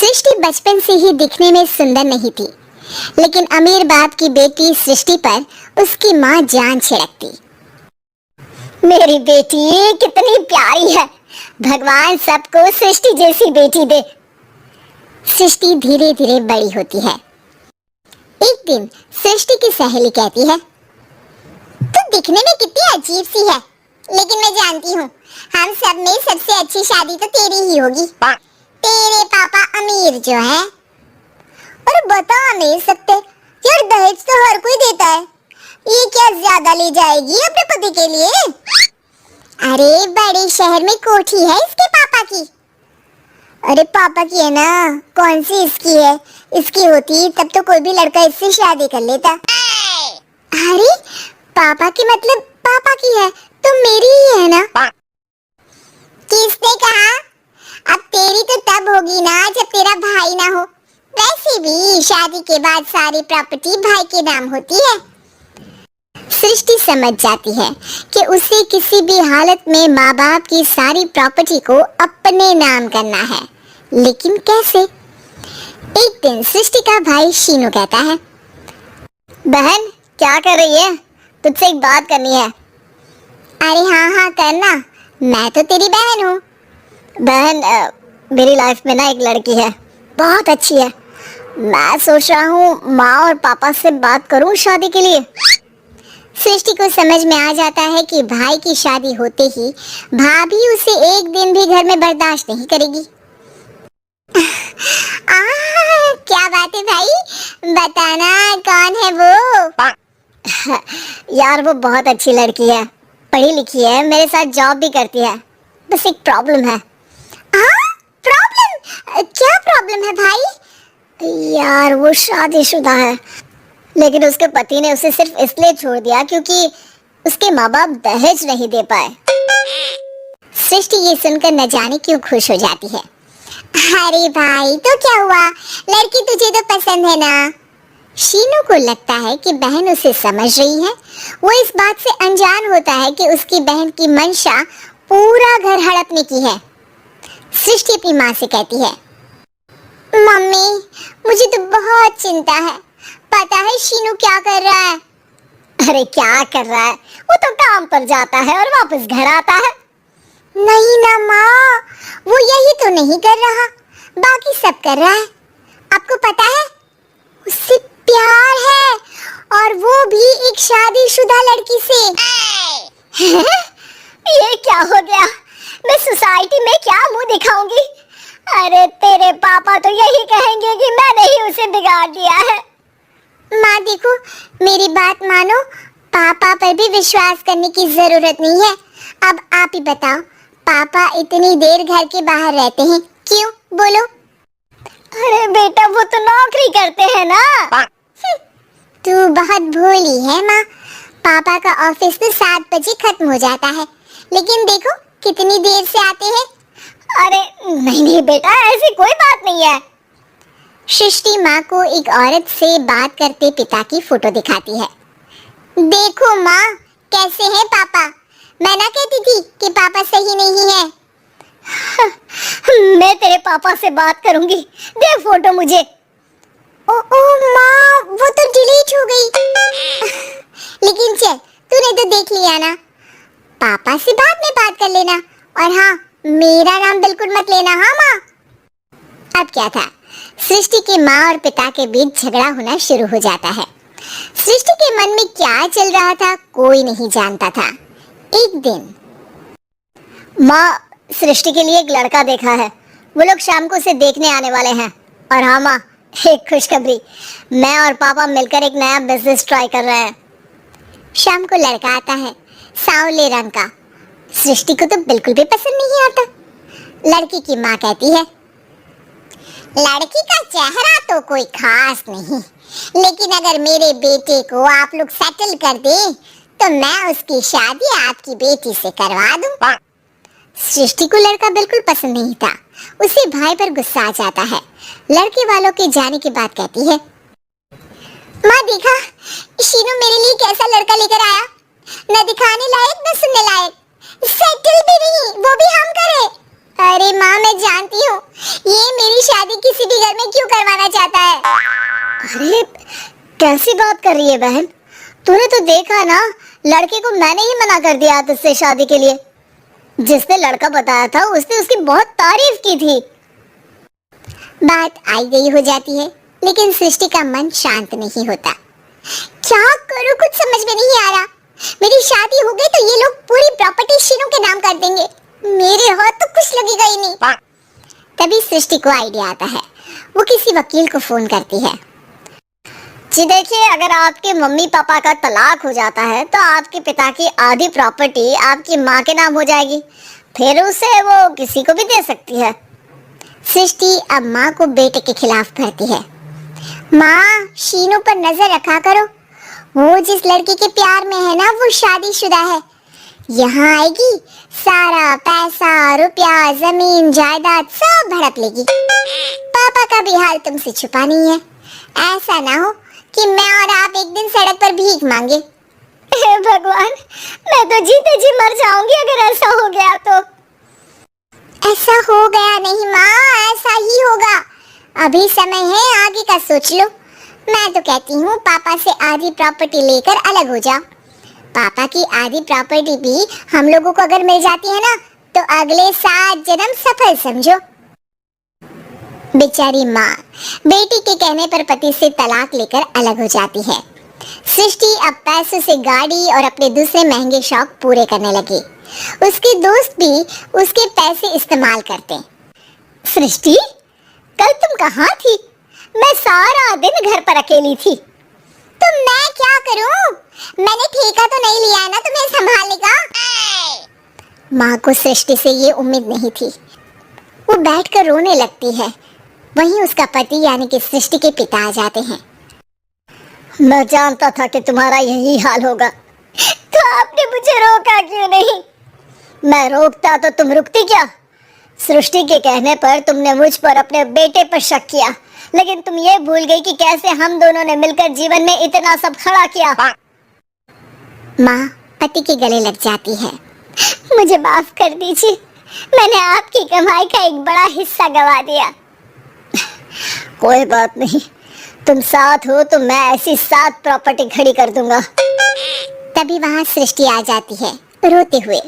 सृष्टि बचपन से ही दिखने में सुंदर नहीं थी, लेकिन अमीर बाप की बेटी सृष्टि पर उसकी माँ जान छिड़कती। मेरी बेटी कितनी प्यारी है, भगवान सबको सृष्टि जैसी बेटी दे। सृष्टि धीरे धीरे बड़ी होती है। एक दिन सृष्टि की सहेली कहती है, तू दिखने में कितनी अजीब सी है, लेकिन मैं जानती हूँ हम सब में सबसे अच्छी शादी तो तेरी ही होगी। तेरे पापा अमीर जो है। और बता नहीं सकते यार, दहेज तो हर कोई देता है, ये क्या ज्यादा ले जाएगी अपने पति के लिए? अरे बड़े शहर में कोठी है इसके पापा की। अरे पापा की है ना, कौन सी इसकी है? इसकी होती तब तो कोई भी लड़का इससे शादी कर लेता। अरे पापा की मतलब पापा की है तो मेरी ही है ना? किसने कहा? अब तेरी तो तब होगी ना जब तेरा भाई ना हो। वैसे भी शादी के बाद सारी प्रॉपर्टी भाई के नाम होती है। सृष्टि समझ जाती है कि उसे किसी भी हालत में माँ बाप की सारी प्रॉपर्टी को अपने नाम करना है, लेकिन कैसे? एक दिन सृष्टि का भाई शीनू कहता है, बहन क्या कर रही है? तुझसे एक बात करनी है। अरे हाँ हाँ करना, मैं तो तेरी बहन हूँ। बहन मेरी लाइफ में ना एक लड़की है, बहुत अच्छी है। मैं सोच रहा हूँ माँ और पापा से बात करूँ शादी के लिए। सृष्टि को समझ में आ जाता है कि भाई की शादी होते ही भाभी उसे एक दिन भी घर में बर्दाश्त नहीं करेगी। क्या बात है भाई, बताना कौन है वो? यार वो बहुत अच्छी लड़की है, पढ़ी लिखी है, मेरे साथ जॉब भी करती है। बस एक प्रॉब्लम है। प्रॉब्लम? क्या प्रॉब्लम है भाई? यार वो शादीशुदा है, लेकिन उसके पति ने उसे सिर्फ इसलिए छोड़ दिया क्योंकि उसके माँ बाप दहेज नहीं दे पाए। सृष्टि ये सुनकर न जाने क्यों खुश हो जाती है। अरे भाई तो क्या हुआ, लड़की तुझे तो पसंद है ना? शीनू को लगता है कि बहन उसे समझ रही है। वो इस बात से अनजान होता है कि उसकी बहन की मंशा पूरा घर हड़पने की है। सृष्टि अपनी माँ से कहती है, मम्मी मुझे तो बहुत चिंता है, पता है शीनू क्या कर रहा है? अरे क्या कर रहा है, वो तो काम पर जाता है और वापस घर आता है। नहीं ना माँ, वो यही तो नहीं कर रहा, बाकी सब कर रहा है। आपको पता है उससे प्यार है, और वो भी एक शादीशुदा लड़की से। ये क्या हो गया, मैं सोसाइटी में क्या मुंह दिखाऊंगी? अरे तेरे पापा तो यही कहेंगे कि मैंने ही उसे बिगाड़ दिया है। माँ देखो मेरी बात मानो, पापा पर भी विश्वास करने की जरूरत नहीं है। अब आप ही बताओ, पापा इतनी देर घर के बाहर रहते हैं क्यों? बोलो। अरे बेटा वो तो नौकरी करते हैं ना। तू बहुत भोली है माँ, पापा का ऑफिस तो 7 बजे खत्म हो जाता है, लेकिन देखो कितनी देर से आते हैं। अरे नहीं नहीं बेटा, ऐसी कोई बात नहीं है। सृष्टि माँ को एक औरत से बात करते पिता की फोटो दिखाती है। देखो माँ कैसे हैं पापा, मैं ना कहती थी कि पापा सही नहीं है। मैं तेरे पापा से बात करूंगी, दे फोटो मुझे। ओ माँ वो तो डिलीट हो गई। लेकिन चल तूने तो देख लिया ना, पापा से बाद में बात कर लेना, और हाँ मेरा नाम बिल्कुल मत लेना। हाँ माँ। अब क्या था, सृष्टि के माँ और पिता के बीच झगड़ा होना शुरू हो जाता है। सृष्टि के मन में क्या चल रहा था कोई नहीं जानता था। एक दिन माँ सृष्टि के लिए एक लड़का देखा है, वो लोग शाम को उसे देखने आने वाले हैं। और हाँ माँ एक खुशखबरी, मैं और पापा मिलकर एक नया बिजनेस ट्राई कर रहे हैं। शाम को लड़का आता है, सांवले रंग का। सृष्टि को तो बिल्कुल भी पसंद नहीं आता। लड़की की माँ कहती है, लड़की का चेहरा तो कोई खास नहीं, लेकिन अगर मेरे बेटे को आप लोग सेटल कर दें तो मैं उसकी शादी आपकी बेटी से करवा दूं। सृष्टि को लड़का बिल्कुल पसंद नहीं था, उसे भाई पर गुस्सा आ जाता है। लड़के वालों के जाने के बाद कहती है, माँ देखा शीनू मेरे लिए कैसा लड़का लेकर आया, न दिखाने लायक न सुनने लायक, सेटल भी नहीं, वो भी हम करे। अरे माँ, मैं जानती हूँ ये मेरी शादी किसी भी घर में क्यों करवाना चाहता है। अरे कैसी बात कर रही है बहन, तूने तो देखा ना, लड़के को मैंने ही मना कर दिया तुझसे शादी के लिए। जिसने लड़का बताया था उसने उसकी बहुत तारीफ की थी। बात आई गई हो जाती है, लेकिन सृष्टि का मन शांत नहीं होता। क्या करूं, कुछ समझ में नहीं आ रहा। मेरी शादी हो गई तो ये लोग पूरी प्रॉपर्टी शीनू के नाम कर देंगे, मेरे हाथ तो कुछ लगेगा ही नहीं। तभी सृष्टि को आइडिया आता है, वो किसी वकील को फोन करती है। जी देखिए, अगर आपके मम्मी पापा का तलाक हो जाता है तो आपके पिता की आधी प्रॉपर्टी आपकी माँ के नाम हो जाएगी, फिर उसे वो किसी को भी दे सकती है। सृष्टि अब माँ को बेटे के खिलाफ करती है। माँ, शीनू पर नजर रखा करो, वो जिस लड़की के प्यार में है ना वो शादीशुदा है। यहाँ आएगी, सारा पैसा रुपया जमीन जायदाद सब भड़क लेगी। पापा का भी हाल तुमसे छुपा नहीं है। ऐसा ना हो कि मैं और आप एक दिन सड़क पर भीख मांगे। हे भगवान, मैं तो जीते जी मर जाऊंगी अगर ऐसा हो गया तो। ऐसा हो गया नहीं माँ, ऐसा ही होगा। अभी समय है, आगे का सोच लो। मैं तो कहती हूँ पापा से आधी प्रॉपर्टी लेकर अलग हो जाओ। पापा की आधी प्रॉपर्टी भी हम लोगों को अगर मिल जाती है ना तो अगले 7 जन्म सफल समझो। बेचारी माँ बेटी के कहने पर पति से तलाक लेकर अलग हो जाती है। सृष्टि अब पैसों से गाड़ी और अपने दूसरे महंगे शौक पूरे करने लगी। उसके दोस्त भी उसके पैसे इस्तेमाल करते। सृष्टि, कल तुम कहाँ थी? मैं सारा दिन घर पर अकेली थी। तो मैं क्या करूं? मैंने ठेका तो नहीं लिया है ना तुम्हें संभालने का। माँ को सृष्टि से ये उम्मीद नहीं थी। वो बैठकर रोने लगती है। वहीं उसका पति यानी कि सृष्टि के पिता आ जाते हैं। मैं जानता था कि तुम्हारा यही हाल होगा, तो आपने मुझे रोका क्यों नहीं? मैं रोकता तो तुम रुकती क्या? सृष्टि के कहने पर तुमने मुझ पर अपने बेटे पर शक किया, लेकिन तुम ये भूल गई कि कैसे हम दोनों ने मिलकर जीवन में इतना सब खड़ा किया। माँ पति के गले लग जाती है। मुझे माफ कर दीजिए, मैंने आपकी कमाई का एक बड़ा हिस्सा गवा दिया। कोई बात नहीं, तुम साथ हो तो मैं ऐसी 7 प्रॉपर्टी खड़ी कर दूंगा। तभी वहाँ सृष्टि आ जाती है रोते हुए।